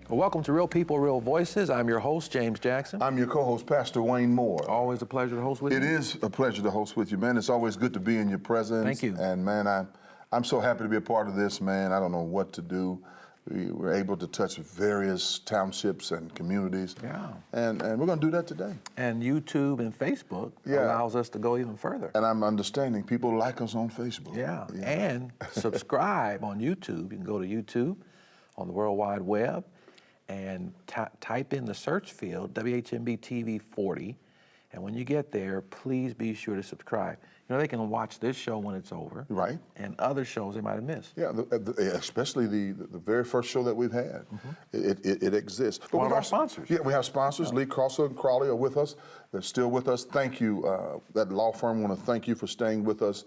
Well, welcome to Real People, Real Voices. I'm your host, James Jackson. I'm your co-host, Pastor Wayne Moore. Always a pleasure to host with you. It is a pleasure to host with you, man. It's always good to be in your presence. Thank you. And man, I'm so happy to be a part of this, man. I don't know what to do. We were able to touch various townships and communities. Yeah. And we're going to do that today. And YouTube and Facebook allows us to go even further. And I'm understanding people like us on Facebook. Yeah. And subscribe on YouTube. You can go to YouTube on the World Wide Web and type in the search field, WHMB TV 40. And when you get there, please be sure to subscribe. You know, they can watch this show when it's over. Right. And other shows they might have missed. Yeah, especially the very first show that we've had. It exists. But one of our sponsors. Yeah, we have sponsors. Lee Crosser and Crawley are with us. They're still with us. Thank you. That law firm want to thank you for staying with us.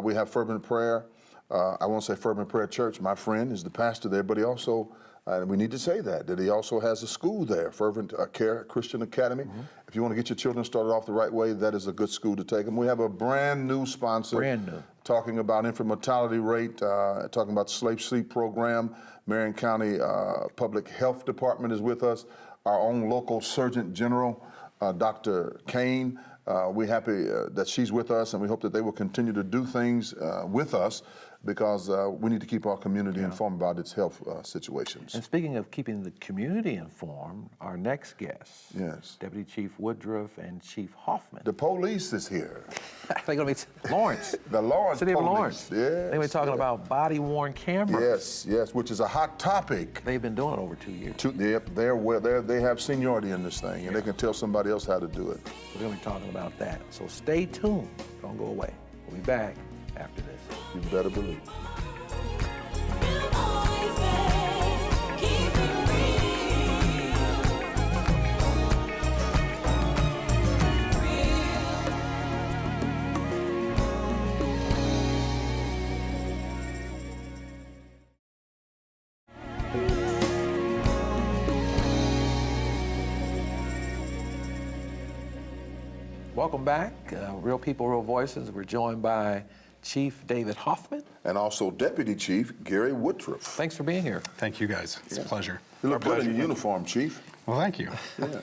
We have Fervent Prayer. I won't say Fervent Prayer Church. My friend is the pastor there, but he also, we need to say that he also has a school there, Fervent Care Christian Academy. If you want to get your children started off the right way, that is a good school to take them. We have a brand new sponsor. Brand new. Talking about infant mortality rate, talking about the Slave Sleep program. Marion County Public Health Department is with us. Our own local Surgeon General, Dr. Kane. We're happy that she's with us, and we hope that they will continue to do things with us, because we need to keep our community informed about its health situations. And speaking of keeping the community informed, our next guests, Deputy Chief Woodruff and Chief Hoffman. The police is here. They're going to be Lawrence. The Lawrence City police. of Lawrence. Yes. They're going to be talking about body-worn cameras. Yes, which is a hot topic. They've been doing it over 2 years. They have seniority in this thing, and they can tell somebody else how to do it. We're going to be talking about that. So stay tuned. Don't go away. We'll be back after this. You better believe. Welcome back. Real People, Real Voices. We're joined by Chief David Hoffman. And also Deputy Chief Gary Woodruff. Thanks for being here. Thank you, guys. It's a pleasure. You look good in your uniform, Chief. Well, thank you. Yeah.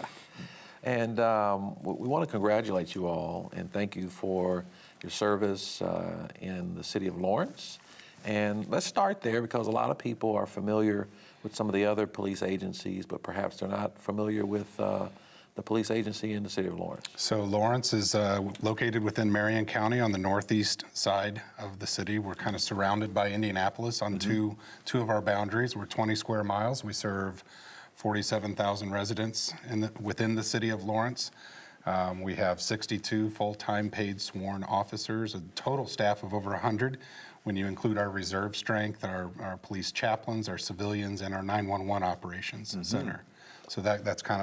And we want to congratulate you all and thank you for your service in the city of Lawrence. And let's start there, because a lot of people are familiar with some of the other police agencies, but perhaps they're not familiar with the police agency in the city of Lawrence. So Lawrence is located within Marion County on the northeast side of the city. We're kind of surrounded by Indianapolis on two of our boundaries. We're 20 square miles. We serve 47,000 residents within the city of Lawrence. We have 62 full-time paid sworn officers, a total staff of over 100 when you include our reserve strength, our police chaplains, our civilians, and our 911 operations center. So that's kind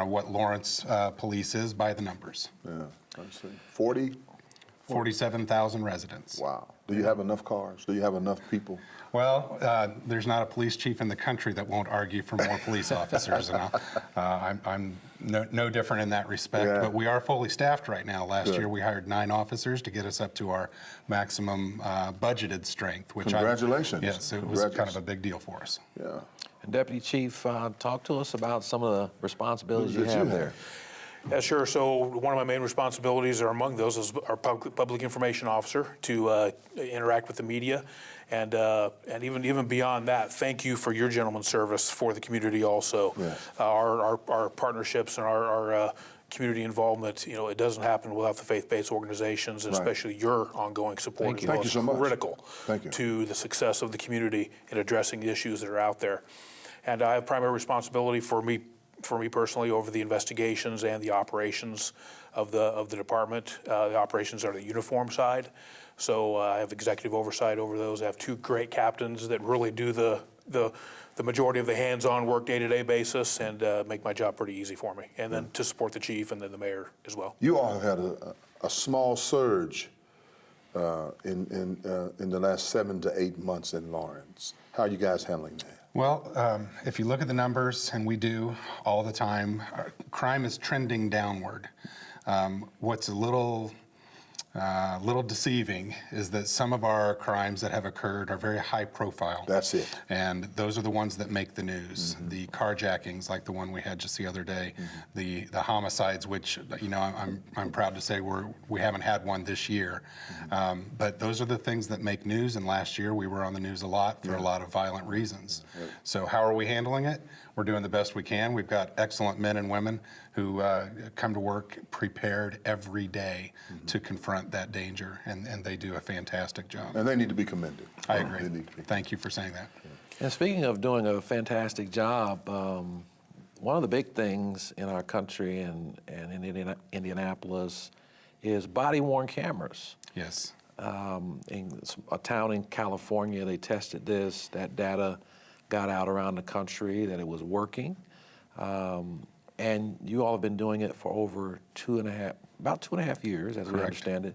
of what Lawrence Police is by the numbers. Yeah, I see. 47,000 residents. Wow. Do you have enough cars? Do you have enough people? Well, there's not a police chief in the country that won't argue for more police officers, and I'm no different in that respect. But we are fully staffed right now. Last year we hired 9 officers to get us up to our maximum budgeted strength. Which Congratulations. Yes, it was kind of a big deal for us. Yeah. And Deputy Chief, talk to us about some of the responsibilities you have there. Yeah, sure. So one of my main responsibilities, or among those, is our public information officer, to interact with the media, and even beyond that, thank you for your gentleman's service for the community. Also, our partnerships and our community involvement, it doesn't happen without the faith-based organizations, and especially your ongoing support. Thank you so much. Critical to the success of the community in addressing the issues that are out there. And I have primary responsibility for me personally over the investigations and the operations of the department. The operations are the uniform side, so I have executive oversight over those. I have 2 great captains that really do the majority of the hands-on work day-to-day basis, and make my job pretty easy for me. And then to support the chief and then the mayor as well. You all have had a small surge in the last 7 to 8 months in Lawrence. How are you guys handling that? Well, if you look at the numbers, and we do all the time, crime is trending downward. What's a little little deceiving is that some of our crimes that have occurred are very high profile. That's it. And those are the ones that make the news. The carjackings, like the one we had just the other day, the homicides, which I'm proud to say we haven't had one this year. But those are the things that make news. And last year we were on the news a lot for a lot of violent reasons. So how are we handling it? We're doing the best we can. We've got excellent men and women who come to work prepared every day to confront that danger, and they do a fantastic job. And they need to be commended. I They agree. need to be. Thank you for saying that. And speaking of doing a fantastic job, one of the big things in our country and in Indianapolis is body-worn cameras. Yes. In a town in California, they tested this. That data got out around the country that it was working. And you all have been doing it for over about 2.5 years, as we Correct. understand it.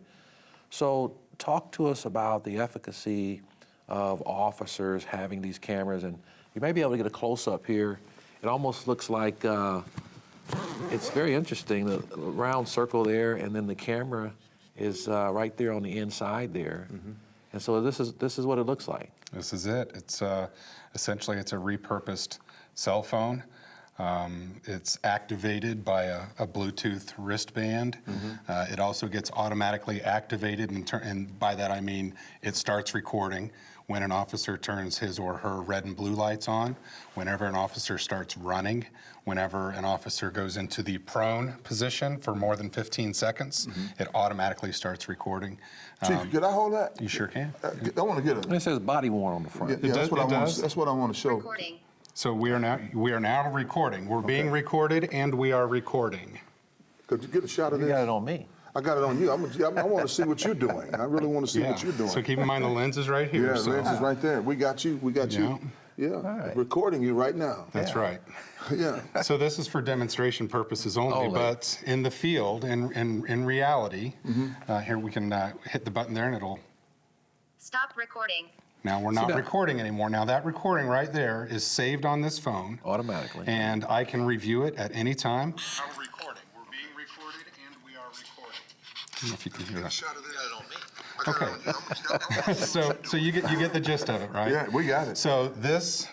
So talk to us about the efficacy of officers having these cameras. And you may be able to get a close-up here. It almost looks like, it's very interesting, the round circle there, and then the camera is right there on the inside there. And so this is what it looks like. This is it. It's essentially it's a repurposed cell phone. It's activated by a Bluetooth wristband. It also gets automatically activated, and by that I mean it starts recording when an officer turns his or her red and blue lights on, whenever an officer starts running, whenever an officer goes into the prone position for more than 15 seconds, it automatically starts recording. Chief, could I hold that? You sure can. I want to get And it says body-worn on the front. Yeah, that's does- what it I want. does. That's what I want to show. Recording. So we are now recording. We're being recorded, and we are recording. Could you get a shot of You this? got it on me. I got it on you. I want to see what you're doing. I really want to see what you're doing. So keep in mind the lens is right here. Yeah, so Lance is right there. We got you. We got you. Yeah, right. recording you right now. That's right. Yeah. So this is for demonstration purposes only, Only. but in the field, in reality, here we can hit the button there and it'll, Stop recording. now we're not that- recording anymore. Now that recording right there is saved on this phone. Automatically. And I can review it at any time. We're recording. We're being recorded and we are recording. I don't know if you can hear that. Shot of that on me. Okay. So you get the gist of it, right? Yeah, we got it. So this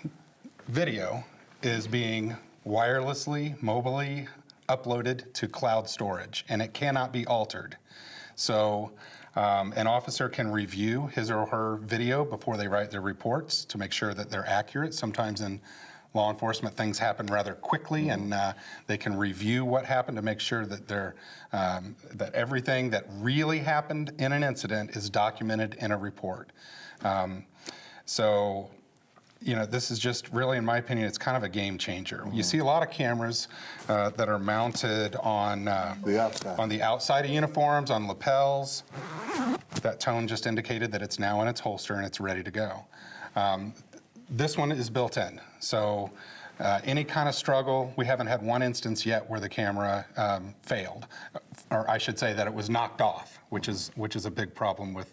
video is being wirelessly, mobilely uploaded to cloud storage, and it cannot be altered. So an officer can review his or her video before they write their reports to make sure that they're accurate. Sometimes in law enforcement, things happen rather quickly, and they can review what happened to make sure that that everything that really happened in an incident is documented in a report. So, this is just really, in my opinion, it's kind of a game changer. You see a lot of cameras that are mounted on The outside. on the outside of uniforms, on lapels. That tone just indicated that it's now in its holster and it's ready to go. This one is built in, so any kind of struggle, we haven't had one instance yet where the camera failed, or I should say that it was knocked off, which is a big problem with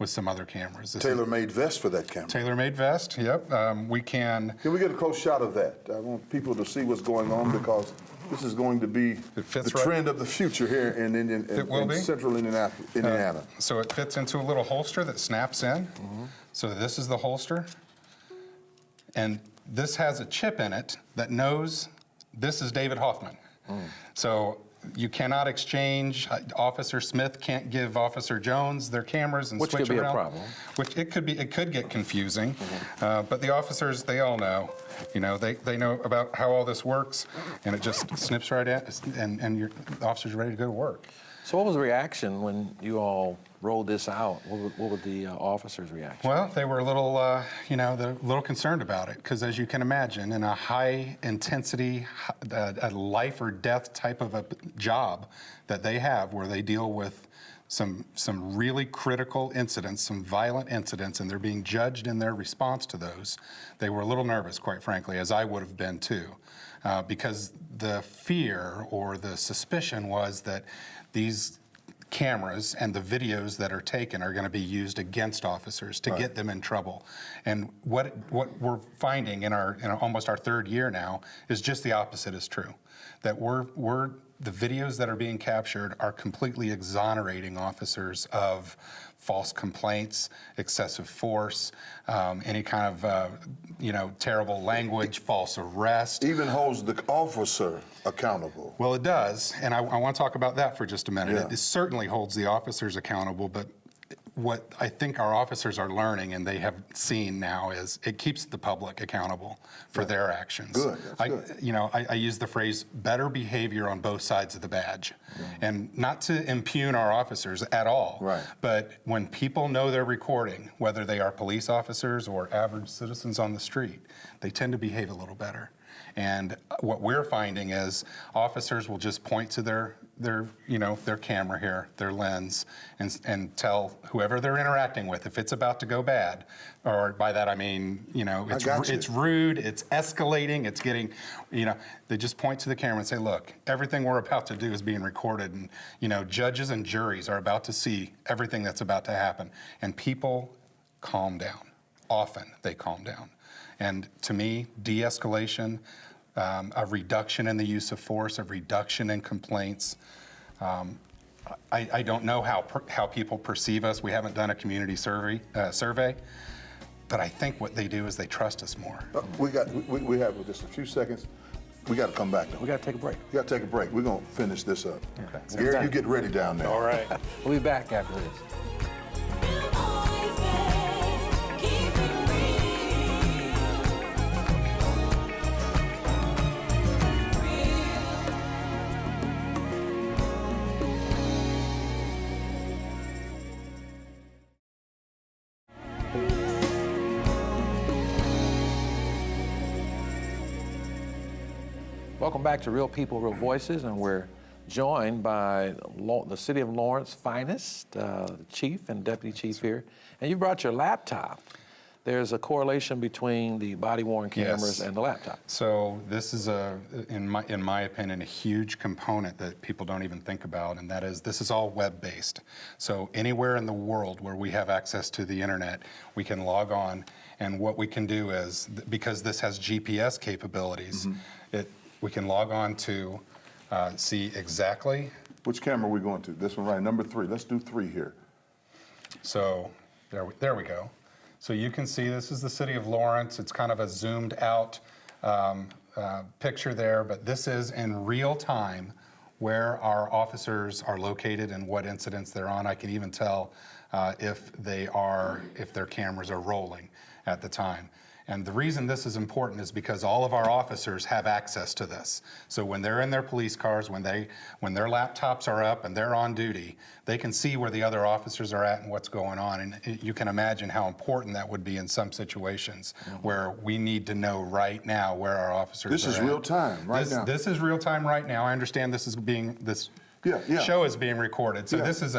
some other cameras. This is Tailor-made vest for that camera. tailor-made vest. Yep, we can. Can we get a close shot of that? I want people to see what's going on because this is going to be the fits right- trend of the future here It will in be. central Indiana. So it fits into a little holster that snaps in. So this is the holster. And this has a chip in it that knows this is David Hoffman. So you cannot exchange, Officer Smith can't give Officer Jones their cameras and Which switch could be a around. problem. Which it could get confusing. But the officers, they all know. They know about how all this works, and it just snips right at, and the officer's ready to go to work. So what was the reaction when you all rolled this out? What was the officers' reaction? Well, they were a little, they're a little concerned about it because, as you can imagine, in a high-intensity, a life or death type of a job that they have, where they deal with some really critical incidents, some violent incidents, and they're being judged in their response to those, they were a little nervous, quite frankly, as I would have been too, because the fear or the suspicion was that these cameras and the videos that are taken are going to be used against officers to get them in trouble. And what we're finding in almost our third year now is just the opposite is true. That the videos that are being captured are completely exonerating officers of false complaints, excessive force, any kind of terrible language, false arrest. Even holds the officer accountable. Well, it does, and I want to talk about that for just a minute. Yeah. It certainly holds the officers accountable, but what I think our officers are learning and they have seen now is it keeps the public accountable for their actions. Good, that's good. I use the phrase better behavior on both sides of the badge. And not to impugn our officers at all. Right. But when people know they're recording, whether they are police officers or average citizens on the street, they tend to behave a little better. And what we're finding is officers will just point to their camera here, their lens, and tell whoever they're interacting with if it's about to go bad. Or by that I mean, it's rude, it's escalating, it's getting, they just point to the camera and say, look, everything we're about to do is being recorded, and judges and juries are about to see everything that's about to happen. And people calm down. Often they calm down. And to me, de-escalation, a reduction in the use of force, a reduction in complaints. I don't know how people perceive us. We haven't done a community survey, but I think what they do is they trust us more. We have just a few seconds. We got to come back though. We got to take a break. We got to take a break. We're going to finish this up. Okay. Gary, you get ready down there. All right. We'll be back after this. Welcome back to Real People, Real Voices, and we're joined by the City of Lawrence finest, the Chief and Deputy Chief here. And you brought your laptop. There's a correlation between the body-worn cameras Yes. and the laptop. So this is in my opinion, a huge component that people don't even think about, and that is this is all web-based. So anywhere in the world where we have access to the internet, we can log on, and what we can do is, because this has GPS capabilities, we can log on to see exactly. Which camera are we going to? This one right, number 3. Let's do 3 here. So there we go. So you can see this is the City of Lawrence. It's kind of a zoomed out picture there, but this is in real time where our officers are located and what incidents they're on. I can even tell if their cameras are rolling at the time. And the reason this is important is because all of our officers have access to this. So when they're in their police cars, when their laptops are up and they're on duty, they can see where the other officers are at and what's going on. And you can imagine how important that would be in some situations where we need to know right now where our officers This are is at. real time right now. This is real time right now. I understand this show is being recorded. So this is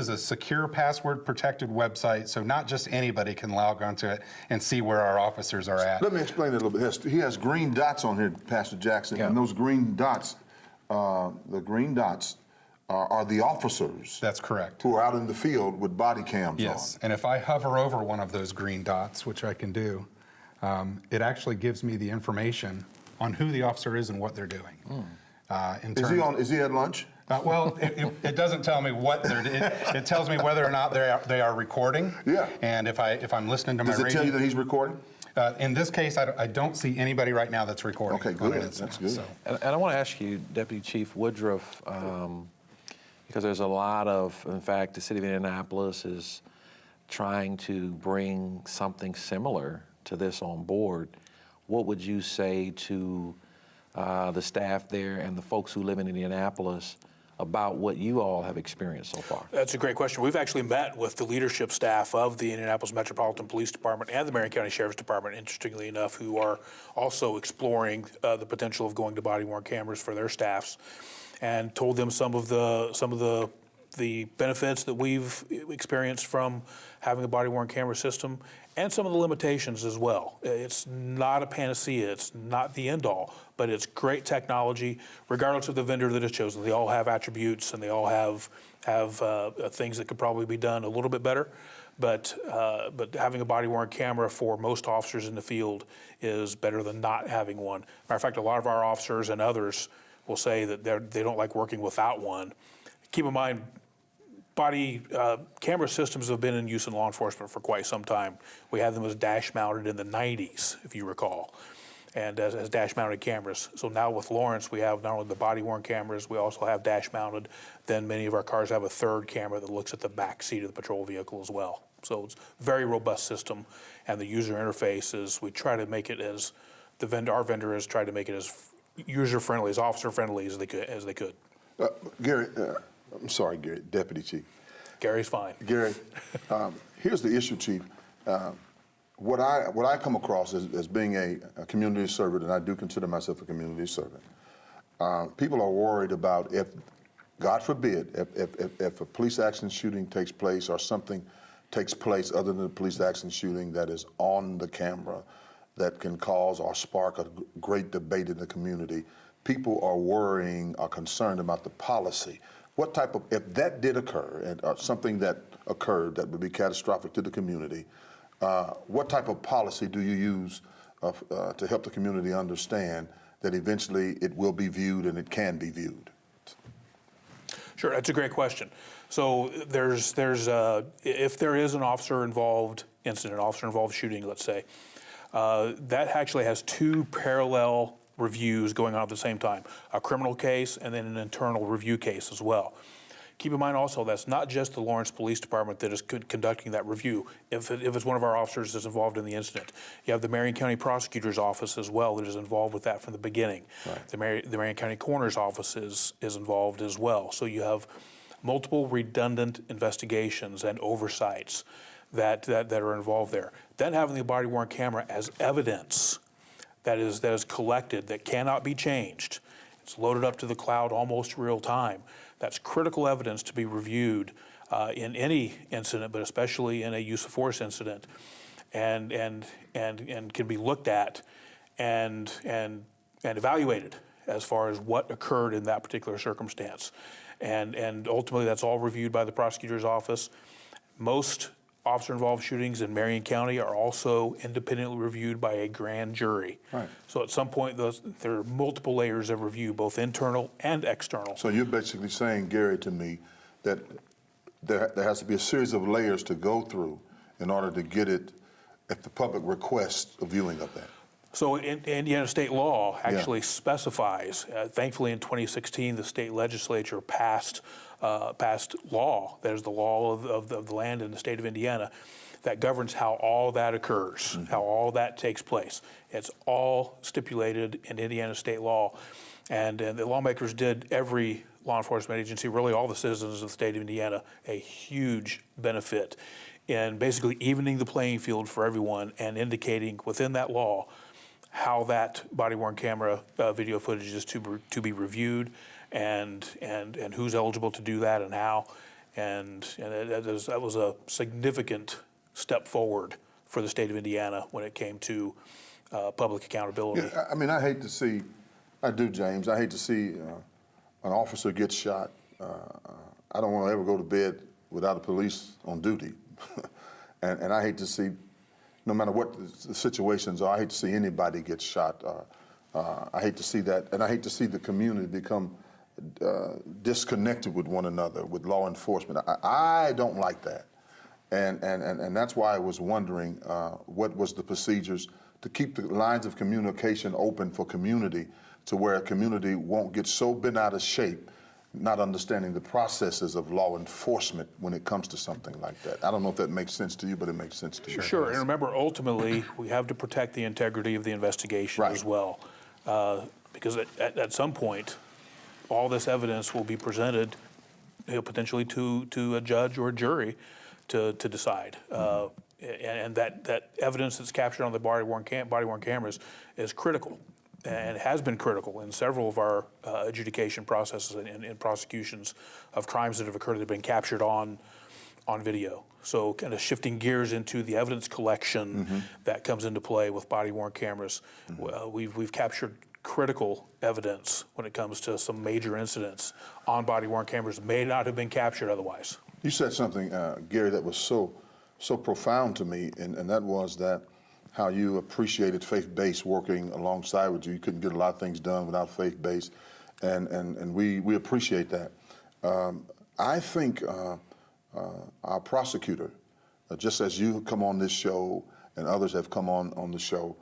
a secure, password protected website. So not just anybody can log onto it and see where our officers are at. Let me explain it a little bit. He has green dots on here, Pastor Jackson, and those green dots, are the officers. That's correct. Who are out in the field with body cams Yes, on. and if I hover over one of those green dots, which I can do, it actually gives me the information on who the officer is and what they're doing. Is he at lunch? Well, it doesn't tell me what they're doing. It tells me whether or not they are recording. Yeah. And if I'm listening to my Does it radio. tell you that he's recording? In this case, I don't see anybody right now that's recording. Okay, on good. an incident, That's good. so. And I want to ask you, Deputy Chief Woodruff, because there's a lot in fact, the City of Indianapolis is trying to bring something similar to this on board. What would you say to the staff there and the folks who live in Indianapolis about what you all have experienced so far? That's a great question. We've actually met with the leadership staff of the Indianapolis Metropolitan Police Department and the Marion County Sheriff's Department, interestingly enough, who are also exploring the potential of going to body-worn cameras for their staffs, and told them some of the benefits that we've experienced from having a body-worn camera system, and some of the limitations as well. It's not a panacea, it's not the end all, but it's great technology, regardless of the vendor that is chosen. They all have attributes and they all have things that could probably be done a little bit better. But having a body-worn camera for most officers in the field is better than not having one. Matter of fact, a lot of our officers and others will say that they don't like working without one. Keep in mind, body camera systems have been in use in law enforcement for quite some time. We had them as dash-mounted in the 90s, if you recall, and as dash-mounted cameras. So now with Lawrence, we have not only the body-worn cameras, we also have dash-mounted. Then many of our cars have a third camera that looks at the back seat of the patrol vehicle as well. So it's a very robust system, and the user interface is, we try to make it as, our vendor has tried to make it as user-friendly, as officer-friendly as they could. Gary, I'm sorry, Gary, Deputy Chief. Gary's fine. Gary, here's the issue, Chief. What I come across as being a community servant, and I do consider myself a community servant, people are worried about if, God forbid, if a police action shooting takes place or something takes place other than a police action shooting that is on the camera that can cause or spark a great debate in the community, people are worrying or concerned about the policy. What type of, if that did occur, and something that occurred that would be catastrophic to the community, what type of policy do you use to help the community understand that eventually it will be viewed and it can be viewed? Sure, that's a great question. So if there is an officer-involved incident, officer-involved shooting, let's say, that actually has two parallel reviews going on at the same time, a criminal case and then an internal review case as well. Keep in mind also that's not just the Lawrence Police Department that is conducting that review. If it's one of our officers that's involved in the incident, you have the Marion County Prosecutor's Office as well that is involved with that from the beginning. Right. The Marion County Coroner's Office is involved as well. So you have multiple redundant investigations and oversights that are involved there. Then having the body-worn camera as evidence that is collected, that cannot be changed. It's loaded up to the cloud almost real time. That's critical evidence to be reviewed in any incident, but especially in a use of force incident, and can be looked at and evaluated as far as what occurred in that particular circumstance. And ultimately, that's all reviewed by the prosecutor's office. Most officer-involved shootings in Marion County are also independently reviewed by a grand jury. Right. So at some point, there are multiple layers of review, both internal and external. So you're basically saying, Gary, to me, that there has to be a series of layers to go through in order to get it, if the public requests a viewing of that. So Indiana state law actually specifies, thankfully in 2016, the state legislature passed law, that is the law of the land in the state of Indiana, that governs how all that occurs, how all that takes place. It's all stipulated in Indiana state law. And the lawmakers did every law enforcement agency, really all the citizens of the state of Indiana, a huge benefit in basically evening the playing field for everyone and indicating within that law how that body-worn camera video footage is to be reviewed and who's eligible to do that and how. And that was a significant step forward for the state of Indiana when it came to public accountability. Yeah, I mean, I hate to see, I do, James, I hate to see an officer get shot. I don't want to ever go to bed without a police on duty. and I hate to see, no matter what the situations are, I hate to see anybody get shot. I hate to see that, and I hate to see the community become disconnected with one another, with law enforcement. I don't like that. And that's why I was wondering what was the procedures to keep the lines of communication open for community to where a community won't get so bent out of shape, not understanding the processes of law enforcement when it comes to something like that. I don't know if that makes sense to you, but it makes sense to you. Sure, and remember, ultimately, we have to protect the integrity of the investigation as well. Because at some point, all this evidence will be presented, potentially to a judge or a jury to decide. And that evidence that's captured on the body-worn cameras is critical, and has been critical in several of our adjudication processes and prosecutions of crimes that have occurred that have been captured on video. So kind of shifting gears into the evidence collection that comes into play with body-worn cameras. Well, we've captured critical evidence when it comes to some major incidents on body-worn cameras that may not have been captured otherwise. You said something, Gary, that was so profound to me, and that was that how you appreciated faith-based working alongside with you. You couldn't get a lot of things done without faith-based, and we appreciate that. I think our prosecutor, just as you come on this show and others have come on the show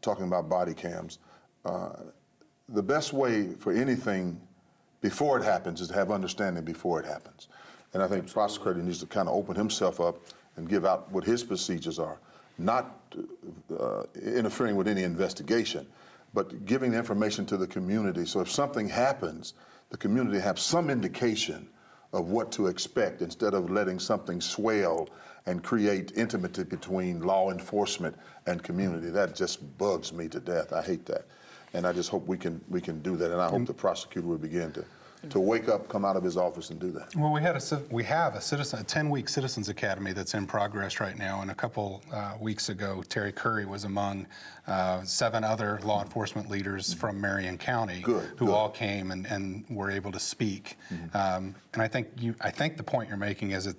talking about body cams, the best way for anything before it happens is to have understanding before it happens. And I think the prosecutor needs to kind of open himself up and give out what his procedures are, not interfering with any investigation, but giving the information to the community. So if something happens, the community have some indication of what to expect instead of letting something swell and create intimacy between law enforcement and community. That just bugs me to death. I hate that. And I just hope we can do that. And I hope the prosecutor will begin to wake up, come out of his office and do that. Well, we have a 10-week Citizens Academy that's in progress right now, and a couple weeks ago, Terry Curry was among 7 other law enforcement leaders from Marion County who all came and were able to speak. And I think the point you're making is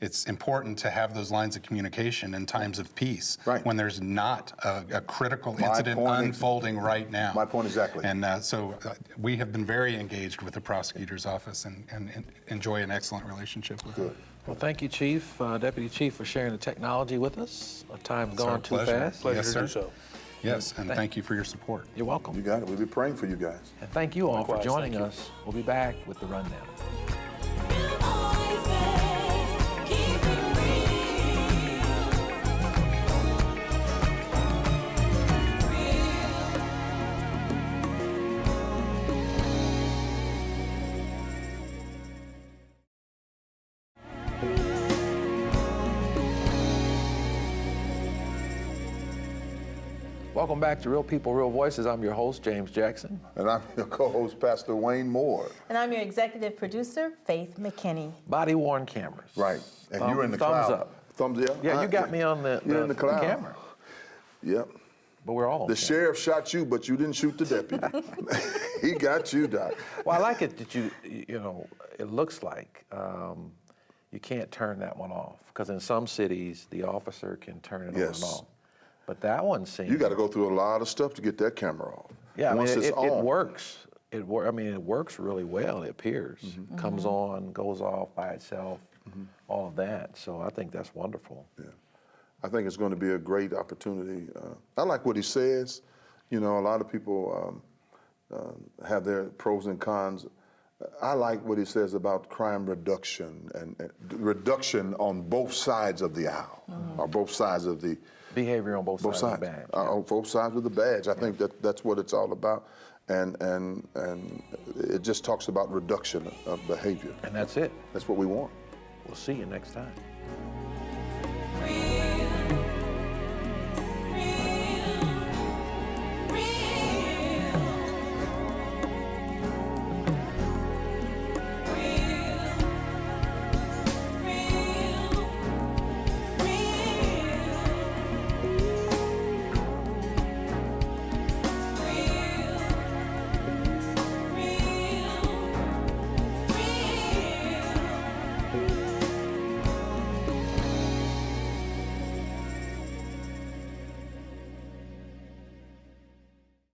it's important to have those lines of communication in times of peace, when there's not a critical incident unfolding right now. My point exactly. And so we have been very engaged with the prosecutor's office and enjoy an excellent relationship with them. Well, thank you, Chief, Deputy Chief, for sharing the technology with us. Our time's It's our gone too pleasure. fast. Pleasure Yes, to do sir. so. Yes, and thank you for your support. You're welcome. You got it. We'll be praying for you guys. And thank you all for Likewise, joining thank you. us. We'll be back with the rundown. Welcome back to Real People, Real Voices. I'm your host, James Jackson. And I'm your co-host, Pastor Wayne Moore. And I'm your executive producer, Faith McKinney. Body-worn cameras. Right. And you're in the thumbs cloud. up. Thumbs up. Yeah, you got me on the You're in the cloud. camera. Yep. But we're all on The camera. sheriff shot you, but you didn't shoot the deputy. He got you, Doc. Well, I like it that you know, it looks like you can't turn that one off, because in some cities, the officer can turn it Yes. on and off. But that one seems... You got to go through a lot of stuff to get that camera off. Yeah, I mean, Once it's it on, works. It works really well, it appears. Comes on, goes off by itself, all of that. So I think that's wonderful. Yeah. I think it's going to be a great opportunity. I like what he says. You know, a lot of people have their pros and cons. I like what he says about crime reduction and reduction on both sides of the aisle, or both sides of the Behavior on both sides of the badge. On both sides of the badge. I think that's what it's all about, and it just talks about reduction of behavior. And that's it. That's what we want. We'll see you next time.